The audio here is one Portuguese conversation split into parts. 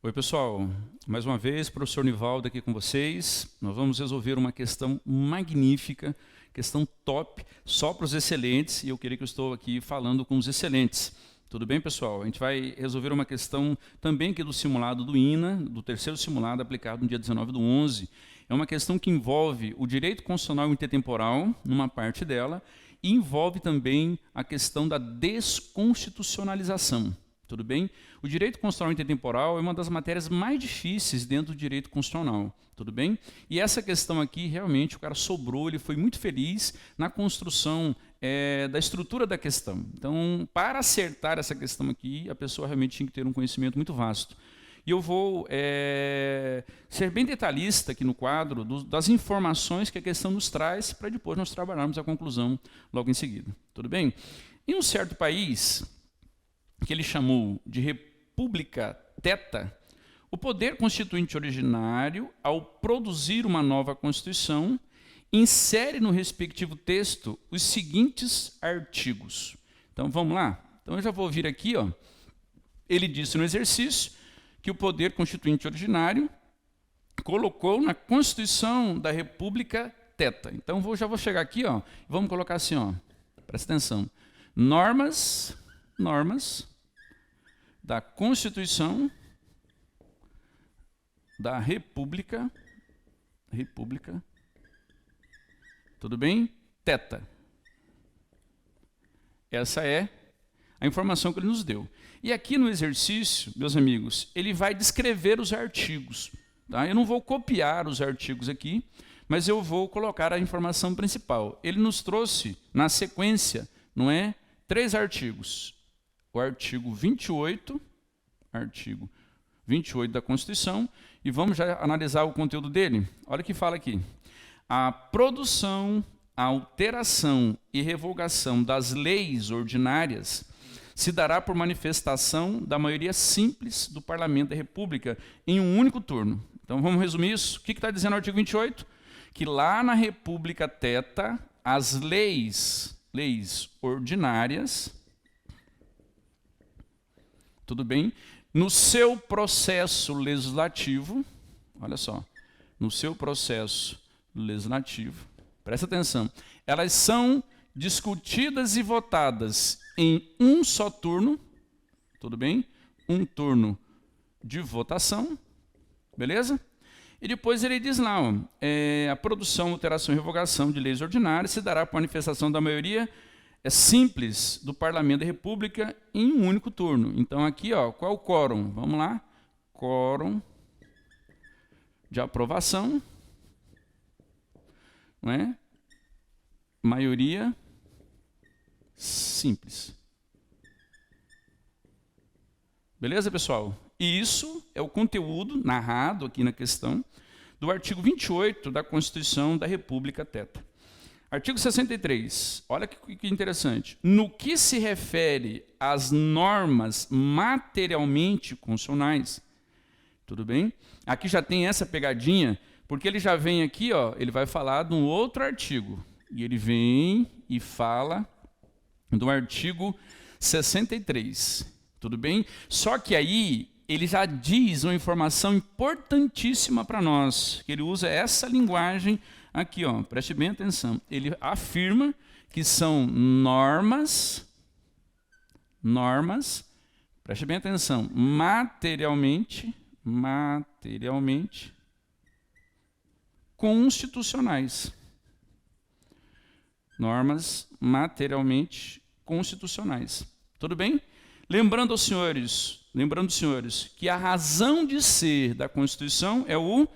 Oi, pessoal. Mais uma vez, professor Nivaldo aqui com vocês. Nós vamos resolver uma questão magnífica, questão top, só para os excelentes, e eu queria que eu estou aqui falando com os excelentes. Tudo bem, pessoal? A gente vai resolver uma questão também aqui do simulado do INA, do terceiro simulado aplicado no dia 19/11. É uma questão que envolve o direito constitucional intertemporal, numa parte dela, e envolve também a questão da desconstitucionalização. Tudo bem? O direito constitucional intertemporal é uma das matérias mais difíceis dentro do direito constitucional. Tudo bem? E essa questão aqui, realmente, o cara sobrou, ele foi muito feliz na construção da estrutura da questão. Então, para acertar essa questão aqui, a pessoa realmente tinha que ter um conhecimento muito vasto. E eu vou ser bem detalhista aqui no quadro das informações que a questão nos traz, para depois nós trabalharmos a conclusão logo em seguida. Tudo bem? Em um certo país, que ele chamou de República Teta, o poder constituinte originário, ao produzir uma nova Constituição, insere no respectivo texto os seguintes artigos. Então, vamos lá? Então, eu já vou vir aqui, ó. Ele disse no exercício que o poder constituinte originário colocou na Constituição da República Teta. Então, já vou chegar aqui, ó, vamos colocar assim, ó, presta atenção. Normas da Constituição da República, tudo bem? Teta. Essa é a informação que ele nos deu. E aqui no exercício, meus amigos, ele vai descrever os artigos. Tá? Eu não vou copiar os artigos aqui, mas eu vou colocar a informação principal. Ele nos trouxe, na sequência, não é, 3 artigos. O artigo 28 da Constituição, e vamos já analisar o conteúdo dele. Olha o que fala aqui. A produção, a alteração e revogação das leis ordinárias se dará por manifestação da maioria simples do Parlamento da República em um único turno. Então vamos resumir isso. O que está dizendo o artigo 28? Que lá na República Teta, as leis ordinárias, tudo bem? No seu processo legislativo, olha só, no seu processo legislativo, presta atenção, elas são discutidas e votadas em um só turno, tudo bem? Um turno de votação, beleza? E depois ele diz lá, ó, a produção, alteração e revogação de leis ordinárias se dará por manifestação da maioria simples do Parlamento da República em um único turno. Então aqui, ó, qual é o quórum? Vamos lá. Quórum de aprovação, não é? Maioria simples. Beleza, pessoal? E isso é o conteúdo narrado aqui na questão do artigo 28 da Constituição da República Teta. Artigo 63, olha que interessante. No que se refere às normas materialmente constitucionais, tudo bem? Aqui já tem essa pegadinha, porque ele já vem aqui, ó, ele vai falar de um outro artigo. E ele vem e fala do artigo 63, tudo bem? Só que aí ele já diz uma informação importantíssima para nós, que ele usa essa linguagem aqui, ó, preste bem atenção. Ele afirma que são normas, preste bem atenção, materialmente constitucionais. Normas materialmente constitucionais. Tudo bem? Lembrando, senhores, que a razão de ser da Constituição é o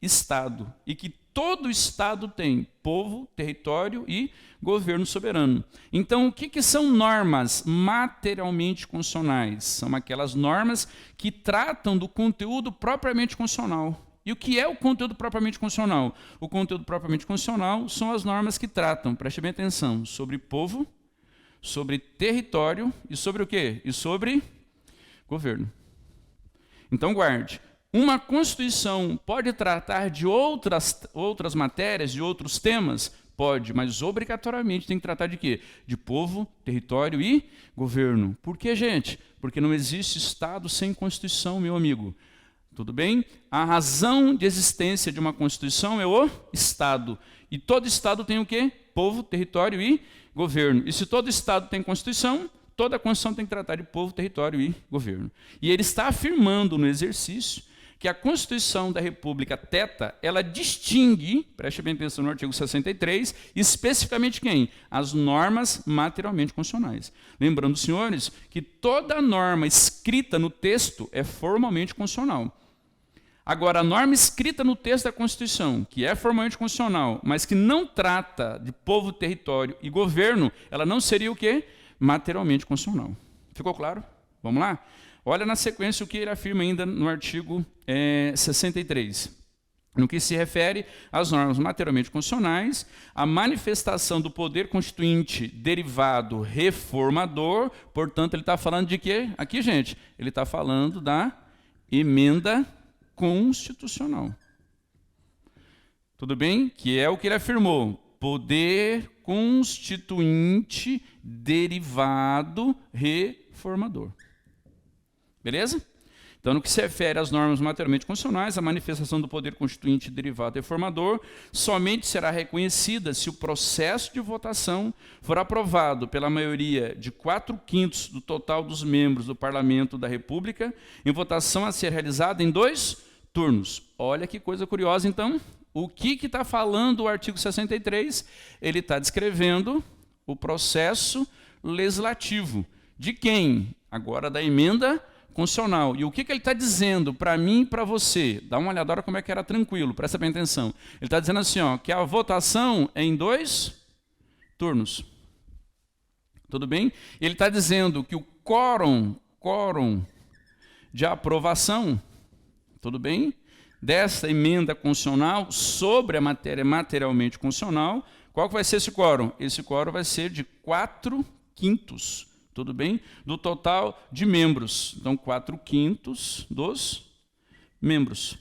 Estado, e que todo Estado tem povo, território e governo soberano. Então, o que são normas materialmente constitucionais? São aquelas normas que tratam do conteúdo propriamente constitucional. E o que é o conteúdo propriamente constitucional? O conteúdo propriamente constitucional são as normas que tratam, preste bem atenção, sobre povo, sobre território e sobre o quê? E sobre governo. Então, guarde. Uma Constituição pode tratar de outras matérias, de outros temas? Pode, mas obrigatoriamente tem que tratar de quê? De povo, território e governo. Por quê, gente? Porque não existe Estado sem Constituição, meu amigo. Tudo bem? A razão de existência de uma Constituição é o Estado. E todo Estado tem o quê? Povo, território e governo. E se todo Estado tem Constituição, toda a Constituição tem que tratar de povo, território e governo. E ele está afirmando no exercício que a Constituição da República Teta, ela distingue, preste bem atenção no artigo 63, especificamente quem? As normas materialmente constitucionais. Lembrando, senhores, que toda norma escrita no texto é formalmente constitucional. Agora, a norma escrita no texto da Constituição, que é formalmente constitucional, mas que não trata de povo, território e governo, ela não seria o quê? Materialmente constitucional. Ficou claro? Vamos lá? Olha na sequência o que ele afirma ainda no artigo 63. No que se refere às normas materialmente constitucionais, a manifestação do poder constituinte derivado reformador, portanto, ele está falando de quê? Aqui, gente, ele está falando da emenda constitucional. Tudo bem? Que é o que ele afirmou. Poder constituinte derivado reformador. Beleza? Então, no que se refere às normas materialmente constitucionais, a manifestação do poder constituinte derivado reformador somente será reconhecida se o processo de votação for aprovado pela maioria de 4/5 do total dos membros do Parlamento da República, em votação a ser realizada em 2 turnos. Olha que coisa curiosa, então. O que está falando o artigo 63? Ele está descrevendo o processo legislativo. De quem? Agora da emenda constitucional. E o que ele está dizendo para mim e para você? Dá uma olhada agora como é que era tranquilo, presta bem atenção. Ele está dizendo assim, ó, que a votação é em 2 turnos. Tudo bem? Ele está dizendo que o quórum de aprovação, tudo bem? Dessa emenda constitucional sobre a matéria materialmente constitucional, qual que vai ser esse quórum? Esse quórum vai ser de 4/5. Tudo bem? Do total de membros. Então, 4/5 dos membros.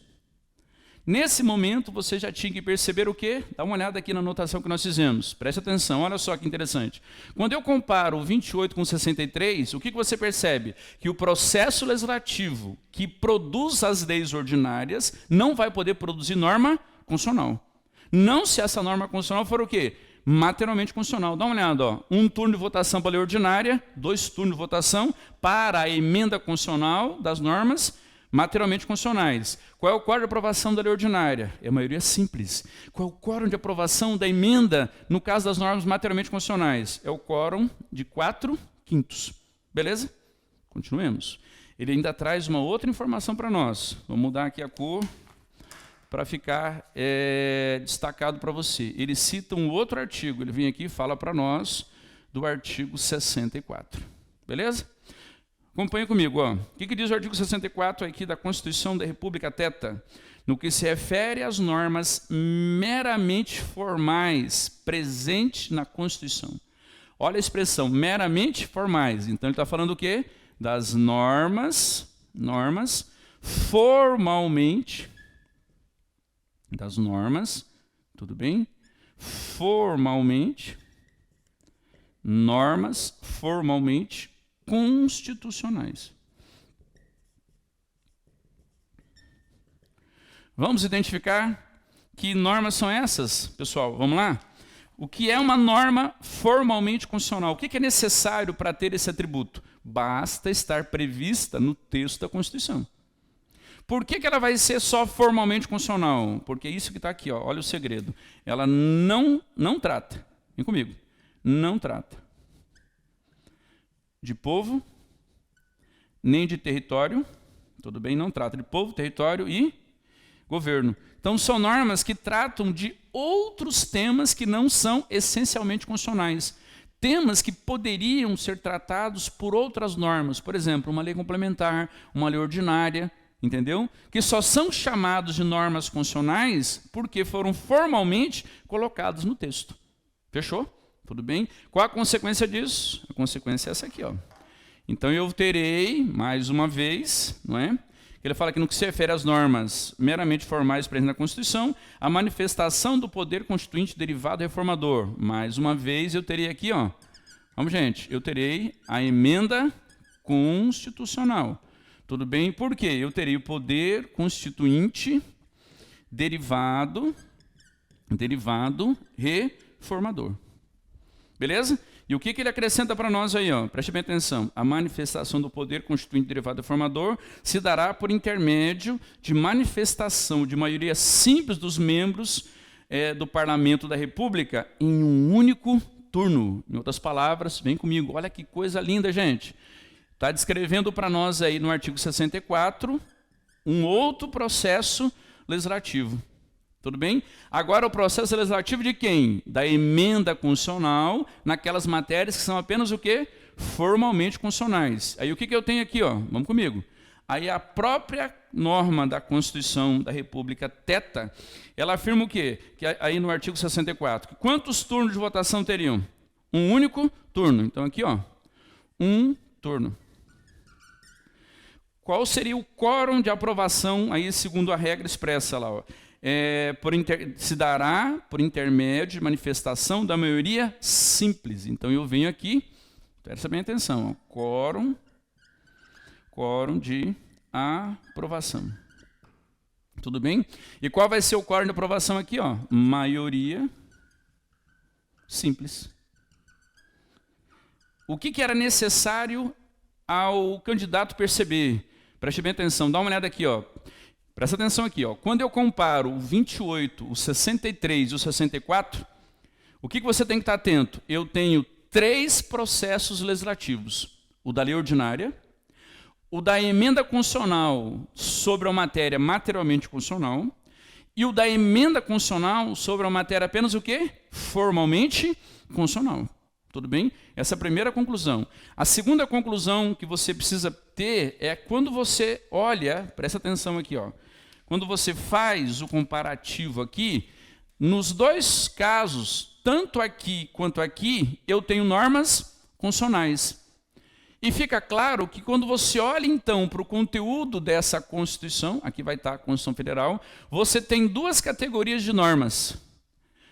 Nesse momento, você já tinha que perceber o quê? Dá uma olhada aqui na anotação que nós fizemos. Preste atenção, olha só que interessante. Quando eu comparo o 28 com o 63, o que você percebe? Que o processo legislativo que produz as leis ordinárias não vai poder produzir norma constitucional. Não se essa norma constitucional for o quê? Materialmente constitucional. Dá uma olhada, ó. 1 turno de votação para a lei ordinária, 2 turnos de votação para a emenda constitucional das normas materialmente constitucionais. Qual é o quórum de aprovação da lei ordinária? É a maioria simples. Qual é o quórum de aprovação da emenda no caso das normas materialmente constitucionais? É o quórum de 4/5. Beleza? Continuemos. Ele ainda traz uma outra informação para nós. Vou mudar aqui a cor para ficar destacado para você. Ele cita um outro artigo, ele vem aqui e fala para nós do artigo 64. Beleza? Acompanhe comigo. Ó. O que diz o artigo 64 aqui da Constituição da República Teta? No que se refere às normas meramente formais presentes na Constituição. Olha a expressão, meramente formais. Então, ele está falando o quê? Das normas formalmente, das normas, tudo bem? Normas formalmente constitucionais. Vamos identificar que normas são essas, pessoal? Vamos lá? O que é uma norma formalmente constitucional? O que é necessário para ter esse atributo? Basta estar prevista no texto da Constituição. Por que ela vai ser só formalmente constitucional? Porque é isso que está aqui, ó, olha o segredo. Ela não trata, vem comigo, não trata de povo, nem de território, tudo bem? Não trata de povo, território e governo. Então, são normas que tratam de outros temas que não são essencialmente constitucionais. Temas que poderiam ser tratados por outras normas. Por exemplo, uma lei complementar, uma lei ordinária, entendeu? Que só são chamados de normas constitucionais porque foram formalmente colocados no texto. Fechou? Tudo bem? Qual a consequência disso? A consequência é essa aqui, ó. Então eu terei, mais uma vez, não é? Ele fala que no que se refere às normas meramente formais presentes na Constituição, a manifestação do poder constituinte derivado reformador. Mais uma vez eu terei aqui, ó. Vamos, gente, eu terei a emenda constitucional. Tudo bem? Por quê? Eu teria o poder constituinte, derivado, reformador. Beleza? E o que ele acrescenta para nós aí? Ó? Preste bem atenção. A manifestação do poder constituinte, derivado, reformador se dará por intermédio de manifestação de maioria simples dos membros do Parlamento da República em um único turno. Em outras palavras, vem comigo. Olha que coisa linda, gente. Está descrevendo para nós aí no artigo 64 um outro processo legislativo. Tudo bem? Agora o processo legislativo de quem? Da emenda constitucional naquelas matérias que são apenas o quê? Formalmente constitucionais. Aí o que eu tenho aqui? Ó? Vamos comigo. Aí a própria norma da Constituição da República Teta, ela afirma o quê? Que aí no artigo 64, que quantos turnos de votação teriam? Um único turno. Então aqui, ó, um turno. Qual seria o quórum de aprovação, aí segundo a regra expressa lá, ó? Se dará por intermédio de manifestação da maioria simples. Então eu venho aqui, presta bem atenção, ó, quórum de aprovação. Tudo bem? E qual vai ser o quórum de aprovação aqui? Ó? Maioria simples. O que era necessário ao candidato perceber? Preste bem atenção, dá uma olhada aqui. Ó. Presta atenção aqui. Ó. Quando eu comparo o 28, o 63 e o 64, o que você tem que estar atento? Eu tenho 3 processos legislativos. O da lei ordinária, o da emenda constitucional sobre a matéria materialmente constitucional e o da emenda constitucional sobre a matéria apenas o quê? Formalmente constitucional. Tudo bem? Essa é a primeira conclusão. A segunda conclusão que você precisa ter é quando você olha, presta atenção aqui, ó, quando você faz o comparativo aqui, nos 2 casos, tanto aqui quanto aqui, eu tenho normas constitucionais. E fica claro que quando você olha, então, para o conteúdo dessa Constituição, aqui vai estar a Constituição Federal, você tem 2 categorias de normas,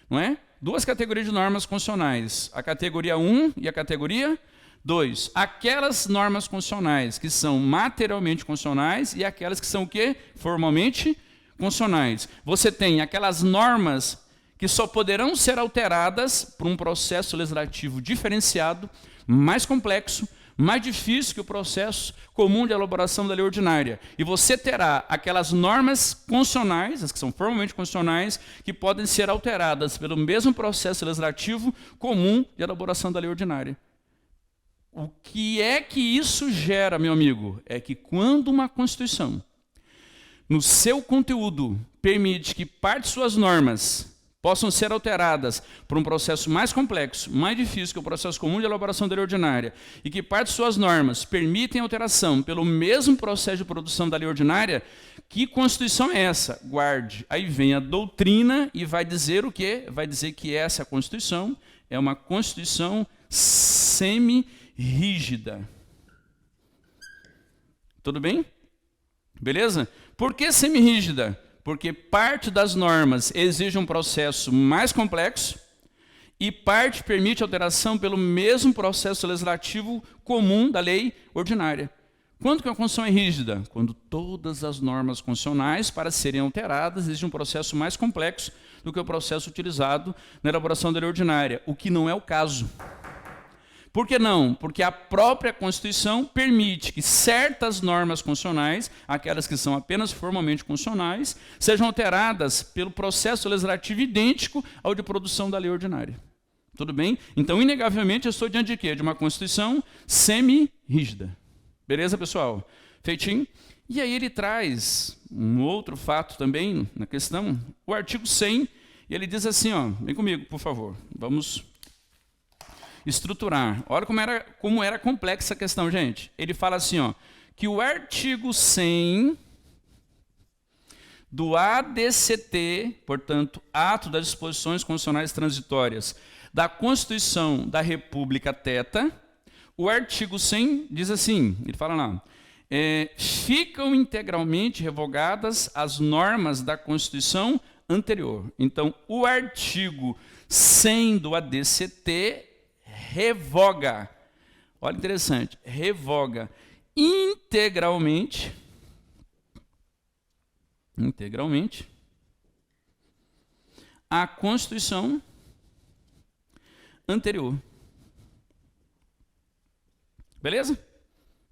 não é? 2 categorias de normas constitucionais, a categoria 1 e a categoria 2. Aquelas normas constitucionais que são materialmente constitucionais e aquelas que são o quê? Formalmente constitucionais. Você tem aquelas normas que só poderão ser alteradas por um processo legislativo diferenciado, mais complexo, mais difícil que o processo comum de elaboração da lei ordinária. E você terá aquelas normas constitucionais, as que são formalmente constitucionais, que podem ser alteradas pelo mesmo processo legislativo comum de elaboração da lei ordinária. O que é que isso gera, meu amigo? É que quando uma Constituição, no seu conteúdo, permite que parte de suas normas possam ser alteradas por um processo mais complexo, mais difícil que o processo comum de elaboração da lei ordinária, e que parte de suas normas permitem alteração pelo mesmo processo de produção da lei ordinária, que Constituição é essa? Guarde. Aí vem a doutrina e vai dizer o quê? Vai dizer que essa Constituição é uma Constituição semi-rígida. Tudo bem? Beleza? Por que semi-rígida? Porque parte das normas exige um processo mais complexo e parte permite alteração pelo mesmo processo legislativo comum da lei ordinária. Quando que a Constituição é rígida? Quando todas as normas constitucionais, para serem alteradas, exigem um processo mais complexo do que o processo utilizado na elaboração da lei ordinária, o que não é o caso. Por que não? Porque a própria Constituição permite que certas normas constitucionais, aquelas que são apenas formalmente constitucionais, sejam alteradas pelo processo legislativo idêntico ao de produção da lei ordinária. Tudo bem? Então, inegavelmente, eu estou diante de quê? De uma Constituição semi-rígida. Beleza, pessoal? Feitinho? E aí ele traz um outro fato também na questão, o artigo 100, e ele diz assim, ó, vem comigo, por favor, vamos estruturar. Olha como era complexa a questão, gente. Ele fala assim, ó, que o artigo 100 do ADCT, portanto, Ato das Disposições Constitucionais Transitórias da Constituição da República Teta, o artigo 100 diz assim, ele fala lá, ficam integralmente revogadas as normas da Constituição anterior. Então, o artigo 100 do ADCT revoga, olha interessante, revoga integralmente a Constituição anterior. Beleza?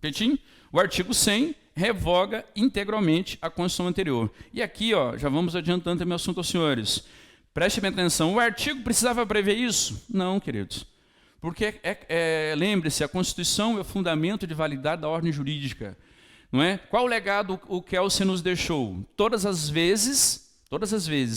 Feitinho? O artigo 100 revoga integralmente a Constituição anterior. E aqui, ó, já vamos adiantando também o assunto aos senhores. Prestem bem atenção. O artigo precisava prever isso? Não, queridos. Porque, lembre-se, a Constituição é o fundamento de validade da ordem jurídica. Não é? Qual o legado o Kelsen nos deixou? Todas as vezes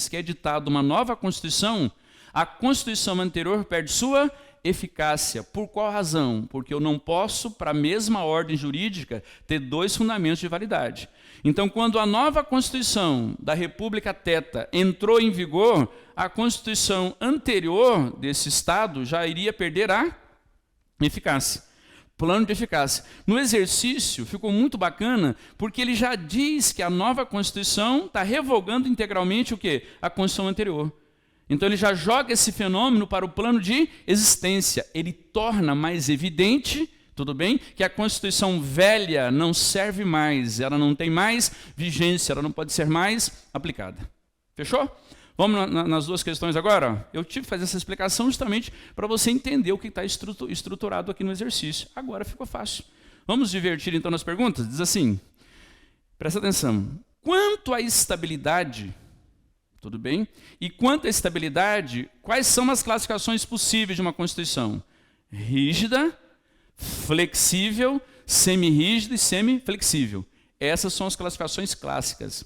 que é editada uma nova Constituição, a Constituição anterior perde sua eficácia. Por qual razão? Porque eu não posso, para a mesma ordem jurídica, ter dois fundamentos de validade. Então, quando a nova Constituição da República Teta entrou em vigor, a Constituição anterior desse Estado já iria perder a eficácia. Plano de eficácia. No exercício, ficou muito bacana, porque ele já diz que a nova Constituição está revogando integralmente o quê? A Constituição anterior. Então ele já joga esse fenômeno para o plano de existência. Ele torna mais evidente, tudo bem, que a Constituição velha não serve mais, ela não tem mais vigência, ela não pode ser mais aplicada. Fechou? Vamos nas duas questões agora? Eu tive que fazer essa explicação justamente para você entender o que está estruturado aqui no exercício. Agora ficou fácil. Vamos divertir então nas perguntas? Diz assim, presta atenção. Quanto à estabilidade, tudo bem? E quanto à estabilidade, quais são as classificações possíveis de uma Constituição? Rígida, flexível, semirrígida e semiflexível. Essas são as classificações clássicas.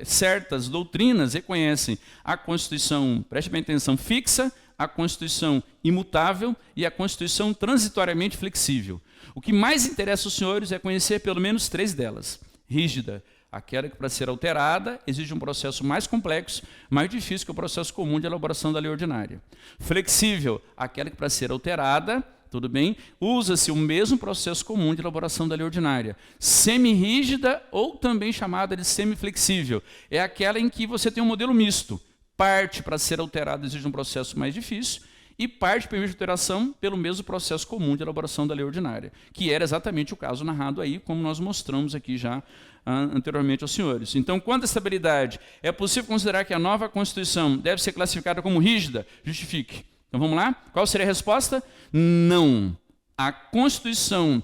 Certas doutrinas reconhecem a Constituição, preste bem atenção, fixa, a Constituição imutável e a Constituição transitoriamente flexível. O que mais interessa aos senhores é conhecer pelo menos três delas. Rígida, aquela que para ser alterada exige um processo mais complexo, mais difícil que o processo comum de elaboração da lei ordinária. Flexível, aquela que para ser alterada, tudo bem, usa-se o mesmo processo comum de elaboração da lei ordinária. Semirrígida, ou também chamada de semiflexível, é aquela em que você tem um modelo misto. Parte para ser alterada exige um processo mais difícil, e parte permite alteração pelo mesmo processo comum de elaboração da lei ordinária, que era exatamente o caso narrado aí, como nós mostramos aqui já anteriormente aos senhores. Então, quanto à estabilidade, é possível considerar que a nova Constituição deve ser classificada como rígida? Justifique. Então, vamos lá? Qual seria a resposta? Não. A Constituição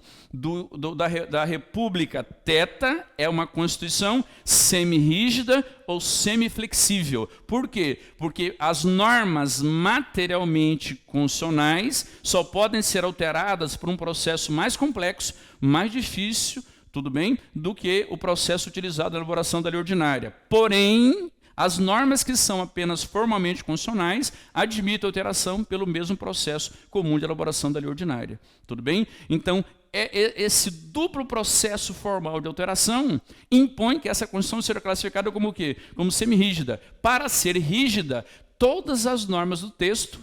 da República Teta é uma Constituição semirrígida ou semiflexível. Por quê? Porque as normas materialmente constitucionais só podem ser alteradas por um processo mais complexo, mais difícil, tudo bem, do que o processo utilizado na elaboração da lei ordinária. Porém, as normas que são apenas formalmente constitucionais admitem alteração pelo mesmo processo comum de elaboração da lei ordinária. Tudo bem? Então, esse duplo processo formal de alteração impõe que essa Constituição seja classificada como o quê? Como semirrígida. Para ser rígida, todas as normas do texto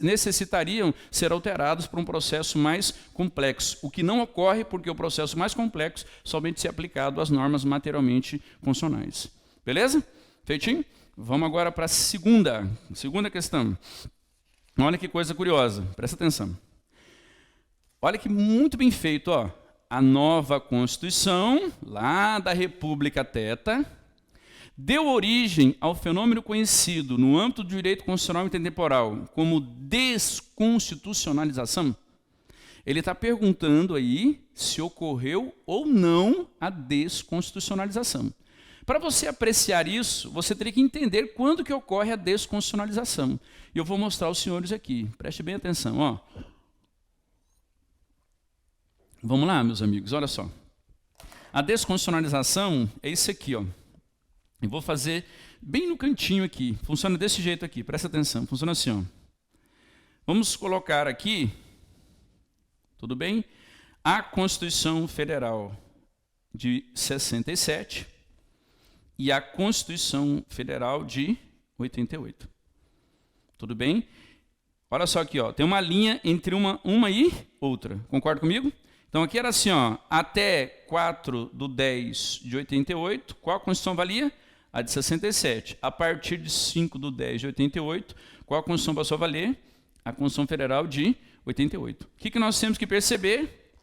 necessitariam ser alteradas por um processo mais complexo, o que não ocorre porque o processo mais complexo somente se é aplicado às normas materialmente constitucionais. Beleza? Feitinho? Vamos agora para a segunda questão. Olha que coisa curiosa, presta atenção. Olha que muito bem feito, ó. A nova Constituição, lá da República Teta, deu origem ao fenômeno conhecido no âmbito do direito constitucional intertemporal como desconstitucionalização. Ele está perguntando aí se ocorreu ou não a desconstitucionalização. Para você apreciar isso, você teria que entender quando que ocorre a desconstitucionalização. E eu vou mostrar aos senhores aqui. Preste bem atenção. Ó. Vamos lá, meus amigos, olha só. A desconstitucionalização é isso aqui. Ó. Eu vou fazer bem no cantinho aqui. Funciona desse jeito aqui, presta atenção. Funciona assim. Ó. Vamos colocar aqui, tudo bem? A Constituição Federal de 67 e a Constituição Federal de 88. Tudo bem? Olha só aqui, ó, tem uma linha entre uma e outra. Concorda comigo? Então aqui era assim, ó, até 4/10/88, qual a Constituição valia? A de 67. A partir de 5/10/88, qual a Constituição passou a valer? A Constituição Federal de 88. O que nós temos que perceber?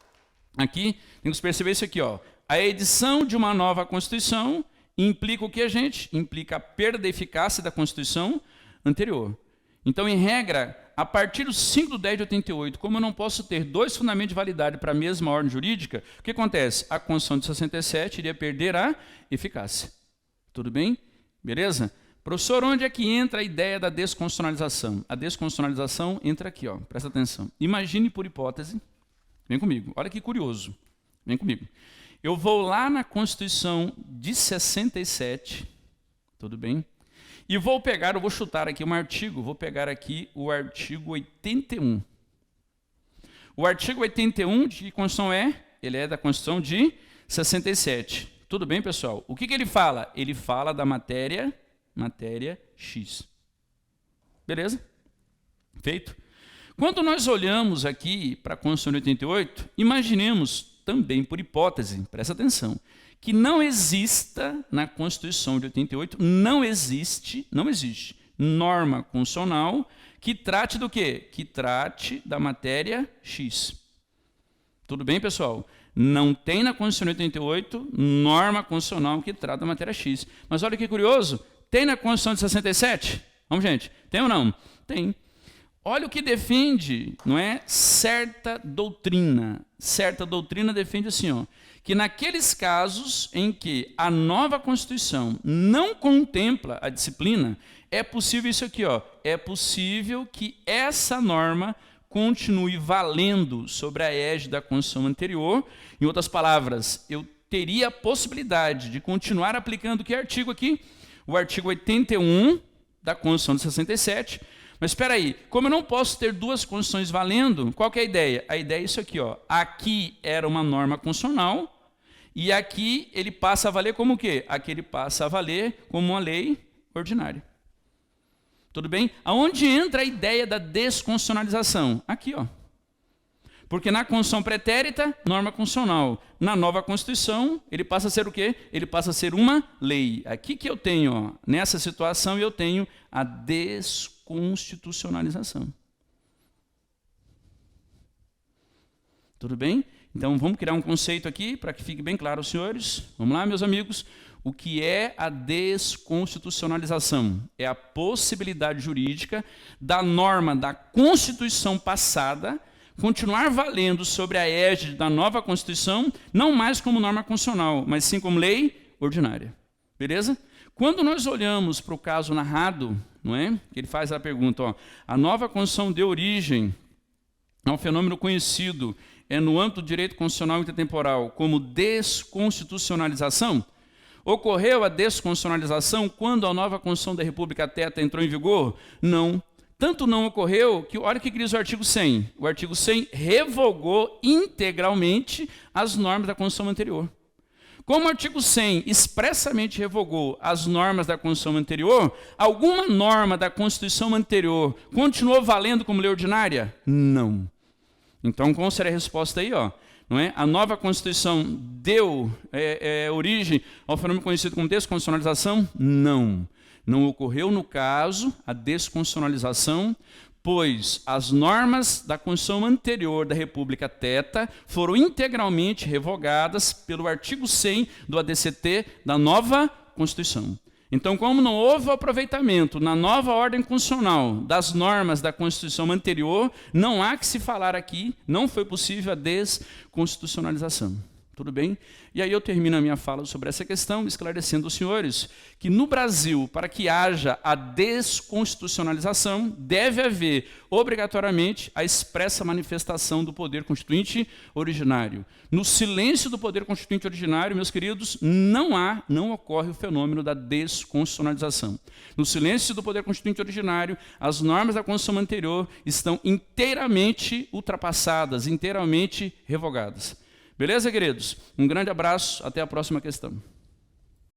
Aqui, temos que perceber isso aqui, ó. A edição de uma nova Constituição implica o que, gente? Implica a perda da eficácia da Constituição anterior. Então, em regra, a partir do 5 de 10 de 88, como eu não posso ter dois fundamentos de validade para a mesma ordem jurídica, o que acontece? A Constituição de 67 iria perder a eficácia. Tudo bem? Beleza? Professor, onde é que entra a ideia da desconstitucionalização? A desconstitucionalização entra aqui, ó. Presta atenção. Imagine por hipótese, vem comigo, olha que curioso, vem comigo. Eu vou lá na Constituição de 67, tudo bem? E vou pegar, eu vou chutar aqui um artigo, vou pegar aqui o artigo 81. O artigo 81 de que Constituição é? Ele é da Constituição de 67. Tudo bem, pessoal? O que ele fala? Ele fala da matéria X. Beleza? Feito? Quando nós olhamos aqui para a Constituição de 88, imaginemos também por hipótese, presta atenção, que não exista na Constituição de 88, não existe norma constitucional que trate do quê? Que trate da matéria X. Tudo bem, pessoal? Não tem na Constituição de 88 norma constitucional que trata da matéria X. Mas olha que curioso, tem na Constituição de 67? Vamos, gente, tem ou não? Tem. Olha o que defende, não é? Certa doutrina. Certa doutrina defende assim, ó, que naqueles casos em que a nova Constituição não contempla a disciplina, é possível isso aqui, ó, é possível que essa norma continue valendo sobre a égide da Constituição anterior. Em outras palavras, eu teria a possibilidade de continuar aplicando que artigo aqui? O artigo 81 da Constituição de 67. Mas espera aí, como eu não posso ter duas constituições valendo, qual que é a ideia? A ideia é isso aqui, ó. Aqui era uma norma constitucional e aqui ele passa a valer como o quê? Aqui ele passa a valer como uma lei ordinária. Tudo bem? Aonde entra a ideia da desconstitucionalização? Aqui, ó. Porque na Constituição pretérita, norma constitucional. Na nova Constituição, ele passa a ser o quê? Ele passa a ser uma lei. Aqui que eu tenho, ó, nessa situação, eu tenho a desconstitucionalização. Tudo bem? Então, vamos criar um conceito aqui, para que fique bem claro aos senhores. Vamos lá, meus amigos. O que é a desconstitucionalização? É a possibilidade jurídica da norma da Constituição passada continuar valendo sobre a égide da nova Constituição, não mais como norma constitucional, mas sim como lei ordinária. Beleza? Quando nós olhamos para o caso narrado, não é? Ele faz a pergunta, ó, a nova Constituição deu origem a um fenômeno conhecido no âmbito do direito constitucional intertemporal como desconstitucionalização. Ocorreu a desconstitucionalização quando a nova Constituição da República Teta entrou em vigor? Não. Tanto não ocorreu que, olha o que diz o artigo 100. O artigo 100 revogou integralmente as normas da Constituição anterior. Como o artigo 100 expressamente revogou as normas da Constituição anterior, alguma norma da Constituição anterior continuou valendo como lei ordinária? Não. Então, qual seria a resposta aí? Ó? Não é? A nova Constituição deu origem ao fenômeno conhecido como desconstitucionalização? Não. Não ocorreu, no caso, a desconstitucionalização, pois as normas da Constituição anterior da República Teta foram integralmente revogadas pelo artigo 100 do ADCT da nova Constituição. Então, como não houve o aproveitamento na nova ordem constitucional das normas da Constituição anterior, não há que se falar aqui, não foi possível a desconstitucionalização. Tudo bem? E aí eu termino a minha fala sobre essa questão, esclarecendo aos senhores que no Brasil, para que haja a desconstitucionalização, deve haver, obrigatoriamente, a expressa manifestação do poder constituinte originário. No silêncio do poder constituinte originário, meus queridos, não ocorre o fenômeno da desconstitucionalização. No silêncio do poder constituinte originário, as normas da Constituição anterior estão inteiramente ultrapassadas, inteiramente revogadas. Beleza, queridos? Um grande abraço, até a próxima questão.